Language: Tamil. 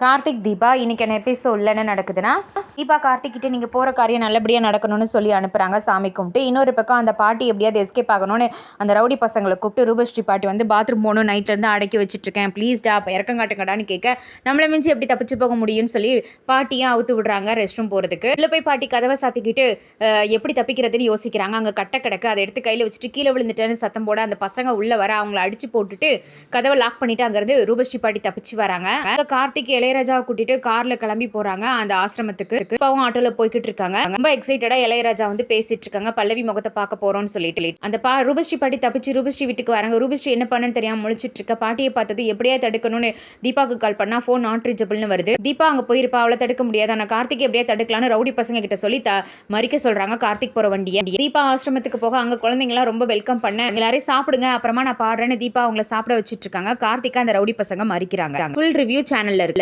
கார்த்திக் தீபா இன்னைக்கான எபிசோட்ல என்ன நடக்குதுன்னா, தீபா கார்த்திக் கிட்ட நீங்க போற காரியம் நல்லபடியா நடக்கணும்னு சொல்லி அனுப்புறாங்க சாமி கும்பிட்டு. இன்னொரு பக்கம் அந்த பாட்டி எப்படியாவது எஸ்கேப் ஆகணும்னு அந்த ரவுடி பசங்களை கூப்பிட்டு ரூபஸ்ரீ பாட்டி வந்து பாத்ரூம் போகணும், நைட்ல இருந்து அடக்கி வச்சுட்டு இருக்கேன், ப்ளீஸ்டா இறக்கம் காட்டுங்கடான்னு கேட்க, நம்மளை மிஞ்சி எப்படி தப்பிச்சு போக முடியும்னு சொல்லி பாட்டியை அவுத்து விடுறாங்க ரெஸ்ட் ரூம் போறதுக்கு. உள்ள போய் பாட்டி கதவை சாத்திக்கிட்டு எப்படி தப்பிக்கிறதுன்னு யோசிக்கிறாங்க. அங்க கட்ட கிடக்கு, அதை எடுத்து கையில வச்சுட்டு கீழே விழுந்துட்டேன்னு சத்தம் போட அந்த பசங்க உள்ள வர அவங்களை அடிச்சு போட்டுட்டு கதவை லாக் பண்ணிட்டு அங்கிருந்து ரூபஸ்ரீ பாட்டி தப்பிச்சு வராங்க. கார்த்திக் இளையராஜாவை கூட்டிட்டு கார்ல கிளம்பி போறாங்க அந்த ஆசிரமத்துக்கு. இப்பவும் ஆட்டோல போய்கிட்டு இருக்காங்க. ரொம்ப எக்ஸைட்டடா இளையராஜா வந்து பேசிட்டு இருக்காங்க, பல்லவி முகத்தை பார்க்க போறோம்னு சொல்லிட்டு. அந்த ரூபஸ்ரீ பாட்டி தப்பிச்சு ரூபஸ்ரீ வீட்டுக்கு வராங்க. ரூபஸ்ரீ என்ன பண்ணு தெரியாம முழிச்சிட்டு இருக்க. பாட்டியை பார்த்தது எப்படியா தடுக்கணும்னு தீபாக்கு கால் பண்ணா போன் நாட் ரீச்சபிள்னு வருது. தீபா அங்க போயிருப்பா, அவளை தடுக்க முடியாது. ஆனா கார்த்திக் எப்படியா தடுக்கலாம்னு ரவுடி பசங்க கிட்ட சொல்லி மறிக்க சொல்றாங்க கார்த்திக் போற வண்டியை. தீபா ஆசிரமத்துக்கு போக அங்க குழந்தைங்க ரொம்ப வெல்கம் பண்ண, எல்லாரையும் சாப்பிடுங்க அப்புறமா நான் பாடுறேன்னு தீபா அவங்கள சாப்பிட வச்சிட்டு இருக்காங்க. கார்த்திகா அந்த ரவுடி பசங்க மறிக்கிறாங்க. ஃபுல் ரிவ்யூ சேனல்ல இருக்கு.